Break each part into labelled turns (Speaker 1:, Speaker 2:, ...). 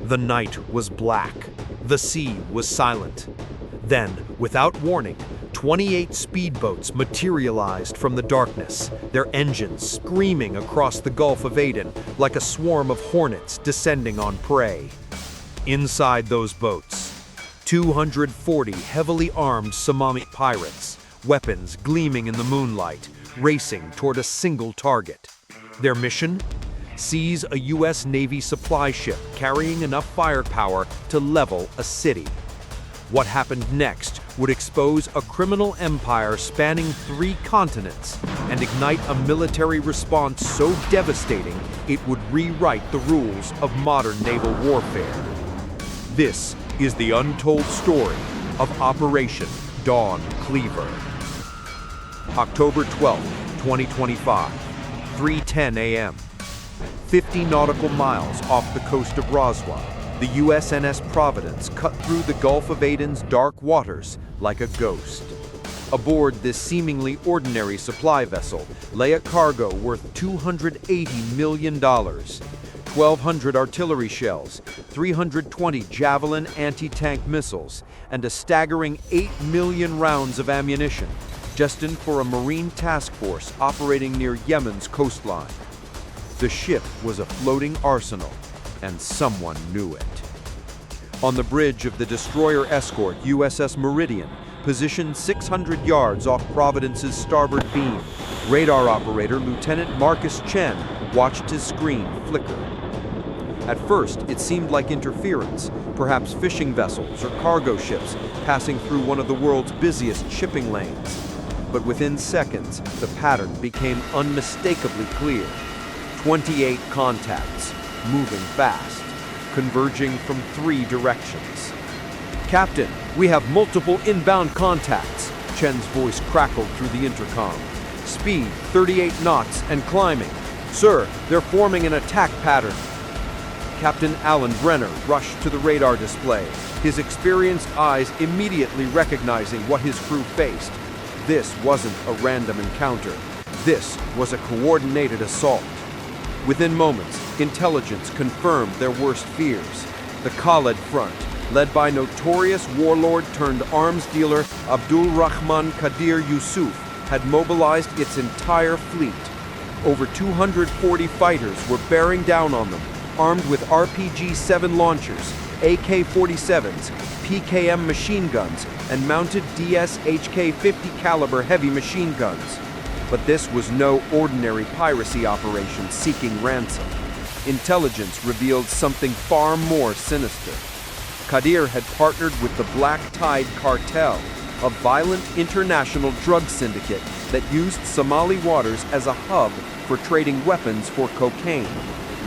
Speaker 1: The night was black. The sea was silent. Then, without warning, 28 speedboats materialized from the darkness, their engines screaming across the Gulf of Aden like a swarm of hornets descending on prey. Inside those boats, 240 heavily armed Somali pirates, weapons gleaming in the moonlight, racing toward a single target. Their mission? Seize a U.S. Navy supply ship carrying enough firepower to level a city. What happened next would expose a criminal empire spanning 3 continents and ignite a military response so devastating it would rewrite the rules of modern naval warfare. This is the untold story of Operation Dawn Cleaver. October 12, 2025, 3:10 a.m. 50 nautical miles off the coast of Roswell, the USNS Providence cut through the Gulf of Aden's dark waters like a ghost. Aboard this seemingly ordinary supply vessel lay a cargo worth $280 million, 1,200 artillery shells, 320 Javelin anti-tank missiles, and a staggering 8 million rounds of ammunition, destined for a Marine task force operating near Yemen's coastline. The ship was a floating arsenal, and someone knew it. On the bridge of the destroyer escort USS Meridian, positioned 600 yards off Providence's starboard beam, radar operator Lieutenant Marcus Chen watched his screen flicker. At first, it seemed like interference, perhaps fishing vessels or cargo ships passing through one of the world's busiest shipping lanes. But within seconds, the pattern became unmistakably clear. 28 contacts, moving fast, converging from 3 directions. "Captain, we have multiple inbound contacts," Chen's voice crackled through the intercom. "Speed 38 knots and climbing. Sir, they're forming an attack pattern." Captain Alan Brenner rushed to the radar display, his experienced eyes immediately recognizing what his crew faced. This wasn't a random encounter. This was a coordinated assault. Within moments, intelligence confirmed their worst fears. The Khalid Front, led by notorious warlord-turned-arms dealer Abdul Rahman Qadir Yusuf, had mobilized its entire fleet. Over 240 fighters were bearing down on them, armed with RPG-7 launchers, AK-47s, PKM machine guns, and mounted DS-HK-50 caliber heavy machine guns. But this was no ordinary piracy operation seeking ransom. Intelligence revealed something far more sinister. Qadir had partnered with the Black Tide Cartel, a violent international drug syndicate that used Somali waters as a hub for trading weapons for cocaine,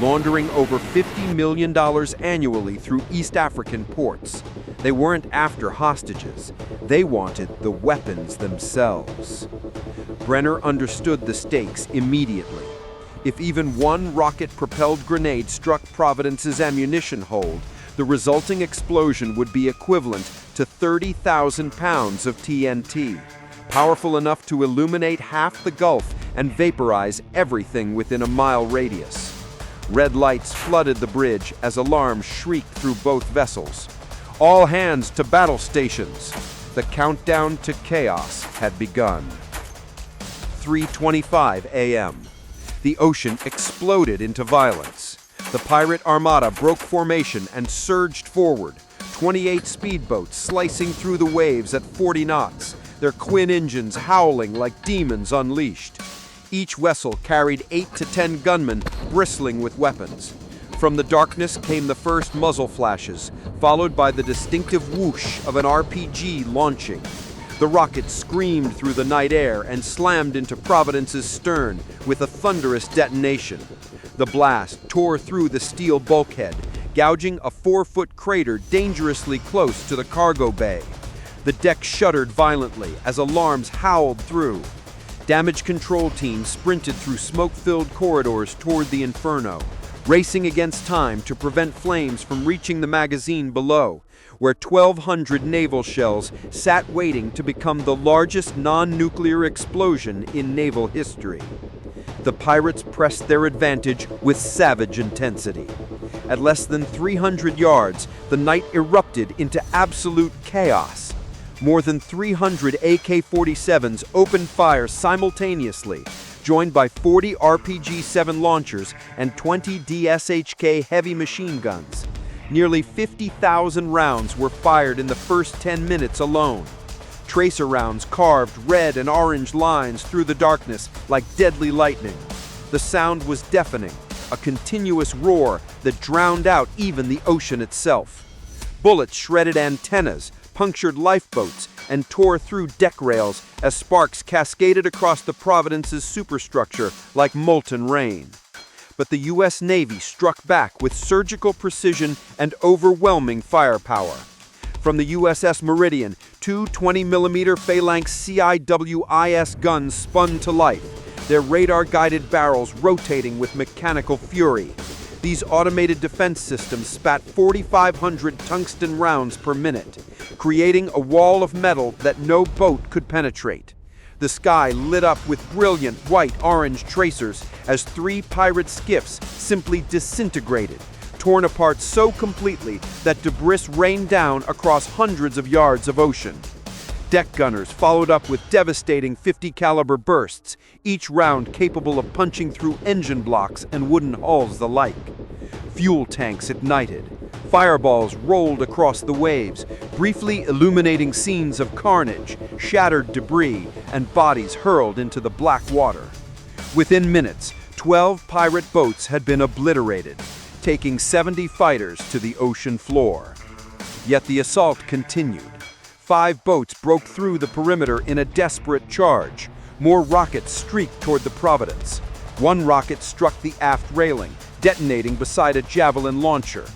Speaker 1: laundering over $50 million annually through East African ports. They weren't after hostages. They wanted the weapons themselves. Brenner understood the stakes immediately. If even one rocket-propelled grenade struck Providence's ammunition hold, the resulting explosion would be equivalent to 30,000 pounds of TNT, powerful enough to illuminate half the Gulf and vaporize everything within a mile radius. Red lights flooded the bridge as alarms shrieked through both vessels. "All hands to battle stations!" The countdown to chaos had begun. 3:25 a.m. The ocean exploded into violence. The pirate armada broke formation and surged forward, 28 speedboats slicing through the waves at 40 knots, their twin engines howling like demons unleashed. Each vessel carried 8 to 10 gunmen bristling with weapons. From the darkness came the first muzzle flashes, followed by the distinctive whoosh of an RPG launching. The rocket screamed through the night air and slammed into Providence's stern with a thunderous detonation. The blast tore through the steel bulkhead, gouging a 4-foot crater dangerously close to the cargo bay. The deck shuddered violently as alarms howled through. Damage control teams sprinted through smoke-filled corridors toward the inferno, racing against time to prevent flames from reaching the magazine below, where 1,200 naval shells sat waiting to become the largest non-nuclear explosion in naval history. The pirates pressed their advantage with savage intensity.
Speaker 2: At less than 300 yards, the night erupted into absolute chaos. More than 300 AK-47s opened fire simultaneously, joined by 40 RPG-7 launchers and 20 DSHK heavy machine guns. Nearly 50,000 rounds were fired in the first 10 minutes alone. Tracer rounds carved red and orange lines through the darkness like deadly lightning. The sound was deafening, a continuous roar that drowned out even the ocean itself. Bullets shredded antennas, punctured lifeboats, and tore through deck rails as sparks cascaded across the Providence's superstructure like molten rain. But the U.S. Navy struck back with surgical precision and overwhelming firepower. From the USS Meridian, two 20mm phalanx CIWIS guns spun to life, their radar-guided barrels rotating with mechanical fury. These automated defense systems spat 4,500 tungsten rounds per minute, creating a wall of metal that no boat could penetrate. The sky lit up with brilliant white-orange tracers as 3 pirate skiffs simply disintegrated, torn apart so completely that debris rained down across hundreds of yards of ocean. Deck gunners followed up with devastating 50-caliber bursts, each round capable of punching through engine blocks and wooden hulls alike. Fuel tanks ignited. Fireballs rolled across the waves, briefly illuminating scenes of carnage, shattered debris, and bodies hurled into the black water. Within minutes, 12 pirate boats had been obliterated, taking 70 fighters to the ocean floor. Yet the assault continued. 5 boats broke through the perimeter in a desperate charge. More rockets streaked toward the Providence. One rocket struck the aft railing, detonating beside a javelin launcher.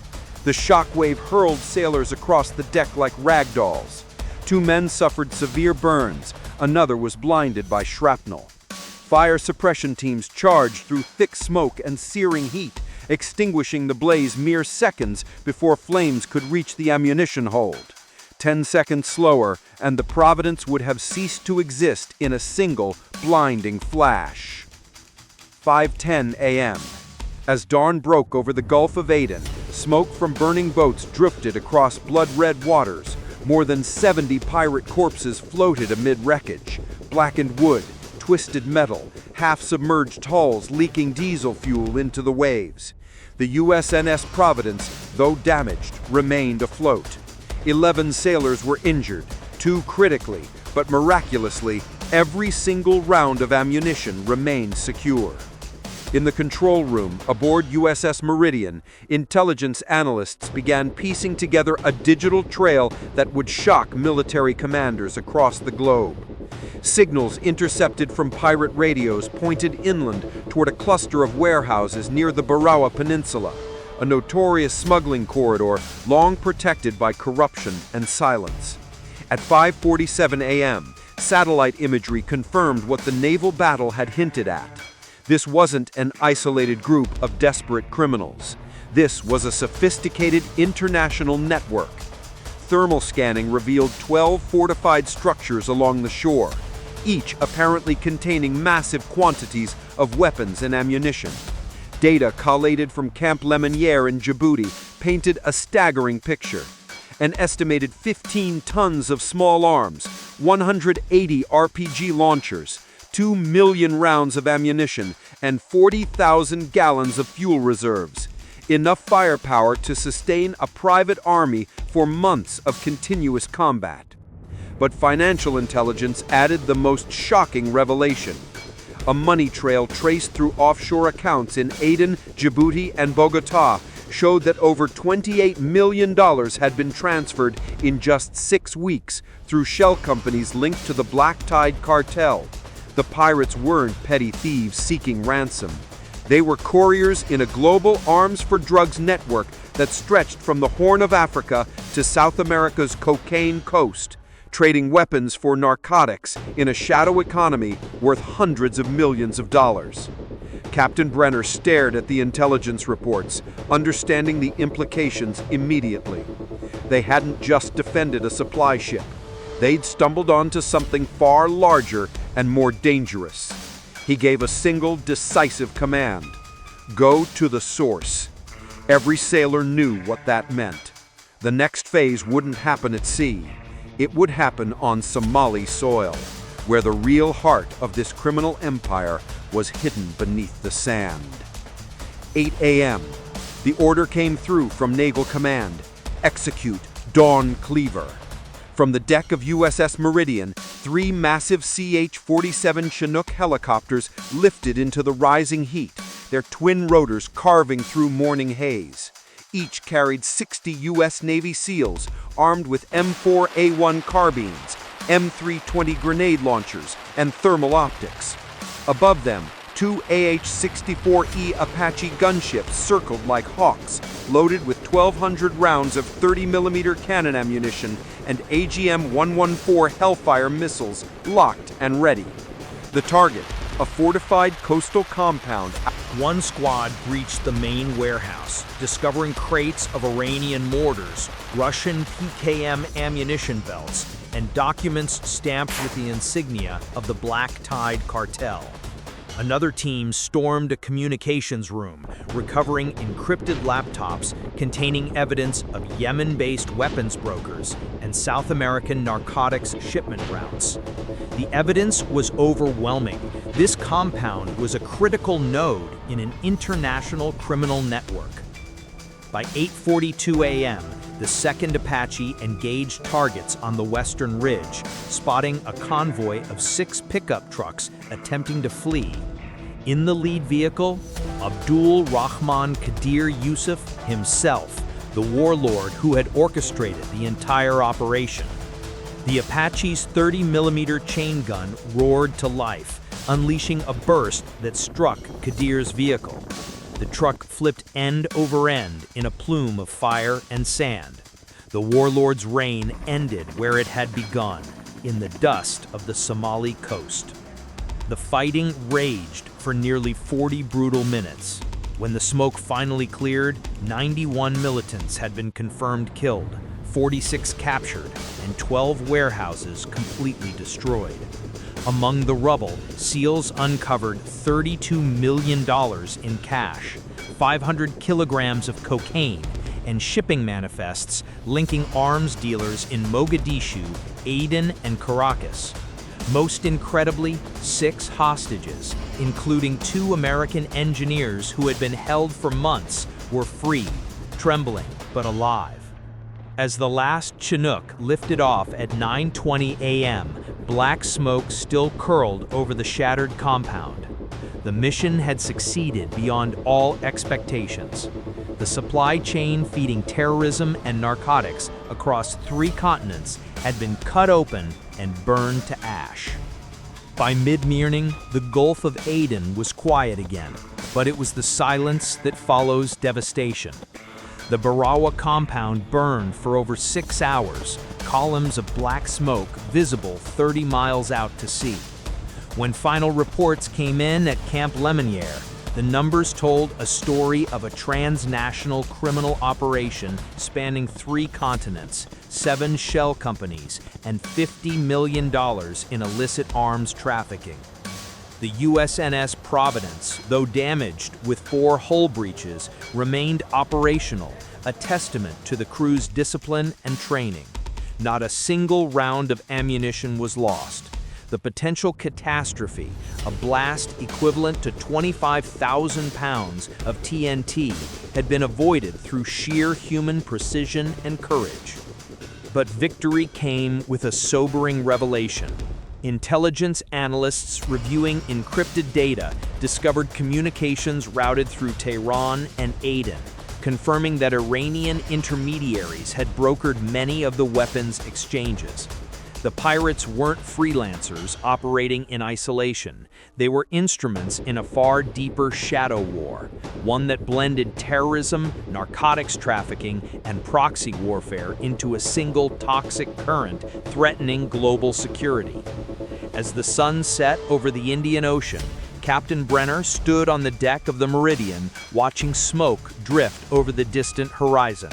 Speaker 2: The shockwave hurled sailors across the deck like rag dolls. 2 men suffered severe burns. Another was blinded by shrapnel. Fire suppression teams charged through thick smoke and searing heat, extinguishing the blaze mere seconds before flames could reach the ammunition hold. 10 seconds slower, and the Providence would have ceased to exist in a single, blinding flash. 5:10 a.m. As dawn broke over the Gulf of Aden, smoke from burning boats drifted across blood-red waters. More than 70 pirate corpses floated amid wreckage, blackened wood, twisted metal, half-submerged hulls leaking diesel fuel into the waves. The USNS Providence, though damaged, remained afloat. 11 sailors were injured, 2 critically, but miraculously, every single round of ammunition remained secure. In the control room aboard USS Meridian, intelligence analysts began piecing together a digital trail that would shock military commanders across the globe. Signals intercepted from pirate radios pointed inland toward a cluster of warehouses near the Barawa Peninsula, a notorious smuggling corridor long protected by corruption and silence. At 5:47 a.m., satellite imagery confirmed what the naval battle had hinted at. This wasn't an isolated group of desperate criminals. This was a sophisticated international network. Thermal scanning revealed 12 fortified structures along the shore, each apparently containing massive quantities of weapons and ammunition. Data collated from Camp Lemonnier in Djibouti painted a staggering picture. An estimated 15 tons of small arms, 180 RPG launchers, 2 million rounds of ammunition, and 40,000 gallons of fuel reserves. Enough firepower to sustain a private army for months of continuous combat. But financial intelligence added the most shocking revelation. A money trail traced through offshore accounts in Aden, Djibouti, and Bogota showed that over $28 million had been transferred in just 6 weeks through shell companies linked to the Black Tide cartel. The pirates weren't petty thieves seeking ransom. They were couriers in a global arms-for-drugs network that stretched from the Horn of Africa to South America's cocaine coast, trading weapons for narcotics in a shadow economy worth hundreds of millions of dollars. Captain Brenner stared at the intelligence reports, understanding the implications immediately. They hadn't just defended a supply ship. They'd stumbled onto something far larger and more dangerous. He gave a single decisive command: go to the source. Every sailor knew what that meant. The next phase wouldn't happen at sea. It would happen on Somali soil, where the real heart of this criminal empire was hidden beneath the sand. 8 a.m. The order came through from Naval Command. Execute Dawn Cleaver. From the deck of USS Meridian, 3 massive CH-47 Chinook helicopters lifted into the rising heat, their twin rotors carving through morning haze. Each carried 60 U.S. Navy SEALs armed with M4A1 carbines, M320 grenade launchers, and thermal optics. Above them, 2 AH-64E Apache gunships circled like hawks, loaded with 1,200 rounds of 30mm cannon ammunition and AGM-114 Hellfire missiles locked and ready. The target, a fortified coastal compound.
Speaker 3: One squad breached the main warehouse, discovering crates of Iranian mortars, Russian PKM ammunition belts, and documents stamped with the insignia of the Black Tide cartel. Another team stormed a communications room, recovering encrypted laptops containing evidence of Yemen-based weapons brokers and South American narcotics shipment routes. The evidence was overwhelming. This compound was a critical node in an international criminal network. By 8:42 a.m., the 2nd Apache engaged targets on the western ridge, spotting a convoy of 6 pickup trucks attempting to flee. In the lead vehicle, Abdul Rahman Qadir Yusuf himself, the warlord who had orchestrated the entire operation. The Apache's 30mm chain gun roared to life, unleashing a burst that struck Qadir's vehicle. The truck flipped end over end in a plume of fire and sand. The warlord's reign ended where it had begun, in the dust of the Somali coast. The fighting raged for nearly 40 brutal minutes. When the smoke finally cleared, 91 militants had been confirmed killed, 46 captured, and 12 warehouses completely destroyed. Among the rubble, SEALs uncovered $32 million in cash, 500 kilograms of cocaine, and shipping manifests linking arms dealers in Mogadishu, Aden, and Caracas. Most incredibly, 6 hostages, including 2 American engineers who had been held for months, were freed, trembling but alive. As the last Chinook lifted off at 9:20 a.m., black smoke still curled over the shattered compound. The mission had succeeded beyond all expectations. The supply chain feeding terrorism and narcotics across 3 continents had been cut open and burned to ash. By mid-morning, the Gulf of Aden was quiet again, but it was the silence that follows devastation. The Barawa compound burned for over 6 hours, columns of black smoke visible 30 miles out to sea. When final reports came in at Camp Lemonnier, the numbers told a story of a transnational criminal operation spanning 3 continents, 7 shell companies, and $50 million in illicit arms trafficking. The USNS Providence, though damaged with 4 hull breaches, remained operational, a testament to the crew's discipline and training. Not a single round of ammunition was lost. The potential catastrophe, a blast equivalent to 25,000 pounds of TNT, had been avoided through sheer human precision and courage. But victory came with a sobering revelation. Intelligence analysts reviewing encrypted data discovered communications routed through Tehran and Aden, confirming that Iranian intermediaries had brokered many of the weapons exchanges. The pirates weren't freelancers operating in isolation. They were instruments in a far deeper shadow war, one that blended terrorism, narcotics trafficking, and proxy warfare into a single toxic current threatening global security. As the sun set over the Indian Ocean, Captain Brenner stood on the deck of the Meridian, watching smoke drift over the distant horizon.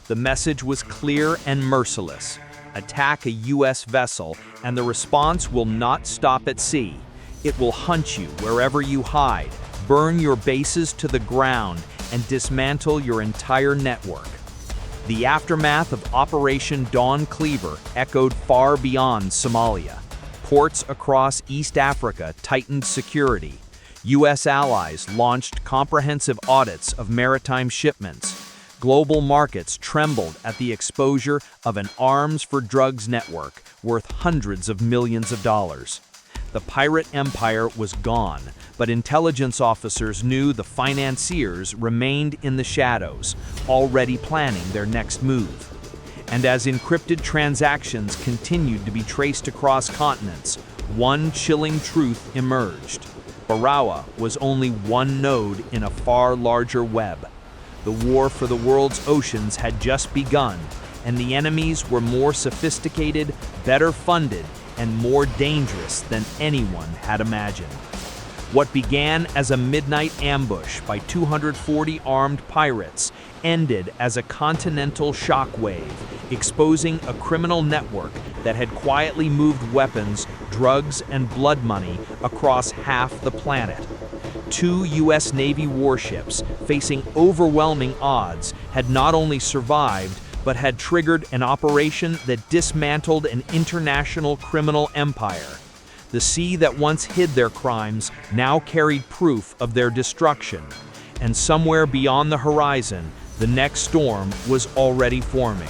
Speaker 3: The message was clear and merciless. Attack a U.S. vessel, and the response will not stop at sea. It will hunt you wherever you hide, burn your bases to the ground, and dismantle your entire network. The aftermath of Operation Dawn Cleaver echoed far beyond Somalia. Ports across East Africa tightened security. U.S. allies launched comprehensive audits of maritime shipments. Global markets trembled at the exposure of an arms-for-drugs network worth hundreds of millions of dollars. The pirate empire was gone, but intelligence officers knew the financiers remained in the shadows, already planning their next move. And as encrypted transactions continued to be traced across continents, one chilling truth emerged. Barawa was only one node in a far larger web. The war for the world's oceans had just begun, and the enemies were more sophisticated, better funded, and more dangerous than anyone had imagined. What began as a midnight ambush by 240 armed pirates ended as a continental shockwave, exposing a criminal network that had quietly moved weapons, drugs, and blood money across half the planet. 2 U.S. Navy warships, facing overwhelming odds, had not only survived, but had triggered an operation that dismantled an international criminal empire. The sea that once hid their crimes now carried proof of their destruction, and somewhere beyond the horizon, the next storm was already forming.